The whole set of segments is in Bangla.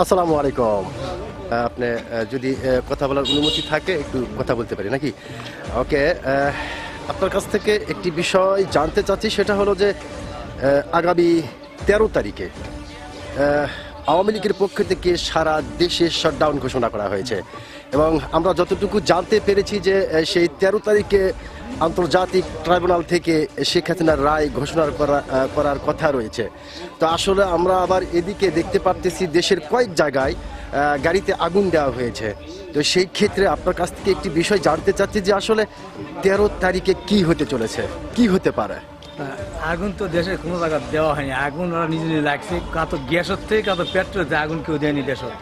আসসালামু আলাইকুম। আপনি যদি কথা বলার অনুমতি থাকে একটু কথা বলতে পারি নাকি? ওকে, আপনার কাছ থেকে একটি বিষয় জানতে চাচ্ছি, সেটা হলো যে আগামী 13 তারিখে আওয়ামী লীগের পক্ষ থেকে সারা দেশে শাটডাউন ঘোষণা করা হয়েছে এবং আমরা যতটুকু জানতে পেরেছি যে সেই 13 তারিখে আন্তর্জাতিক ট্রাইব্যুনাল থেকে শেখ হাসিনার রায় ঘোষণা করার কথা রয়েছে। তো আসলে আমরা আবার এদিকে দেখতে পারতেছি দেশের কয়েক জায়গায় গাড়িতে আগুন দেওয়া হয়েছে। তো সেই ক্ষেত্রে আপনার কাছ থেকে একটি বিষয় জানতে চাচ্ছি যে আসলে 13 তারিখে কি হতে চলেছে, কি হতে পারে? আগুন তো দেশের কোনো জায়গা দেওয়া হয়নি। আগুন ওরা নিজে নিজে লাগছে, কাত গ্যাসের থেকে কাত পেট্রোল দিয়ে আগুন কেউ দেয়নি দেশের।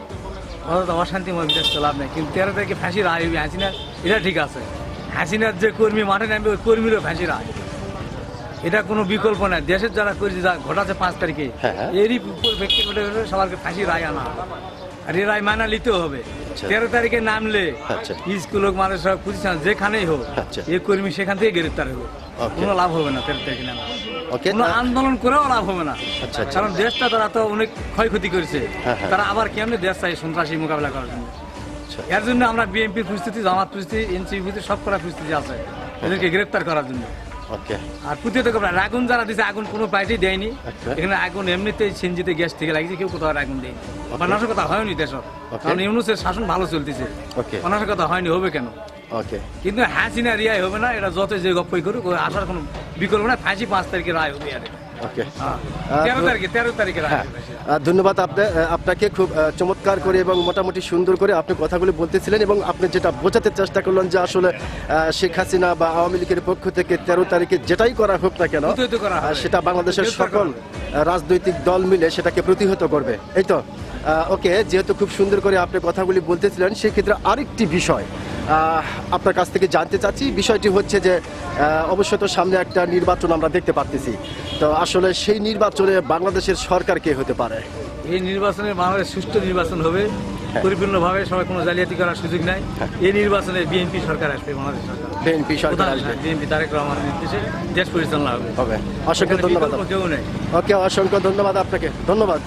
অর্থাৎ অশান্তিময় বিদেশ তো লাভ নেই। কিন্তু 13 তারিখে ফাঁসি রায় হবে হাসিনার, এটা ঠিক আছে। হাসিনার যে কর্মী মাঠে নামবে ওই কর্মীরও ফাঁসি রায়, এটা কোনো বিকল্প নাই। দেশের যারা করেছে যা ঘটাচ্ছে 5 তারিখে এরই ব্যক্তিগত সবাইকে ফাঁসি রায় আনা আর এই রায় মানা নিতেও হবে। 13 তারিখে নামলে স্কুল হোক, মানুষ হোক, প্রতিষ্ঠান যেখানেই হোক, এই কর্মী সেখান থেকে গ্রেপ্তার হবে। কোনো লাভ হবে না 13 তারিখে নামা, কোনো আন্দোলন করেও লাভ হবে না। কারণ দেশটা তারা তো অনেক ক্ষয়ক্ষতি করেছে, তারা আবার কেমনি দেশ চাই সন্ত্রাসী মোকাবিলা করার জন্য। এর জন্য আমরা বিএনপির প্রস্তুতি, জামাত প্রস্তুতি, এনসিপি প্রস্তুতি, সব করার প্রস্তুতি আছে এদেরকে গ্রেপ্তার করার জন্য। আর প্রতিহত করবেন। আগুন যারা দিচ্ছে আগুন কোনো পার্টি দেয়নি, এখানে আগুন এমনিতেই সিনজিতে গ্যাস থেকে লাগিয়েছে, কেউ কোথাও আগুন দেয়নি। নাশকতা হয়নি দেশ, কারণ ইউনূসের শাসন ভালো চলতেছে, নাশকতা হয়নি, হবে কেন? কিন্তু হাসিনা রিয়াই হবে না, এটা যত যে গপ্পই করুক আসার কোনো বিকল্প না। ফাঁসি 5 তারিখে রায় হবে, 13 তারিখে রায়। ধন্যবাদ আপনাকে, খুব চমৎকার করে এবং মোটামুটি সুন্দর করে আপনি কথাগুলি বলতেছিলেন এবং আপনি যেটা বোঝাতে চেষ্টা করলেন যে আসলে শেখ হাসিনা বা আওয়ামী লীগের পক্ষ থেকে 13 তারিখে যেটাই করা হোক না কেন সেটা বাংলাদেশের সকল রাজনৈতিক দল মিলে সেটাকে প্রতিহত করবে, এই তো? ওকে, যেহেতু খুব সুন্দর করে আপনি কথাগুলি বলতেছিলেন, সেক্ষেত্রে আরেকটি বিষয় আপনার কাছ থেকে জানতে চাচ্ছি। বিষয়টি হচ্ছে যে অবশ্যই তো সামনে একটা নির্বাচন আমরা দেখতে পাচ্ছি। তো আসলে সেই নির্বাচনে বাংলাদেশের সরকার কে হতে পারে? এই নির্বাচনে বাংলাদেশ সুষ্ঠু নির্বাচন হবে, পরিপূর্ণভাবে, সবাই কোনো জালিয়াতি করার সুযোগ নাই। এই নির্বাচনে বিএনপি সরকার আসবে, বাংলাদেশ সরকার, বিএনপি সরকার আসবে, বিএনপি তারেক রহমানের নির্দেশে দেশ পরিচালনা হবে। অসংখ্য ধন্যবাদ। কেউ নেই। ওকে, অসংখ্য ধন্যবাদ আপনাকে, ধন্যবাদ।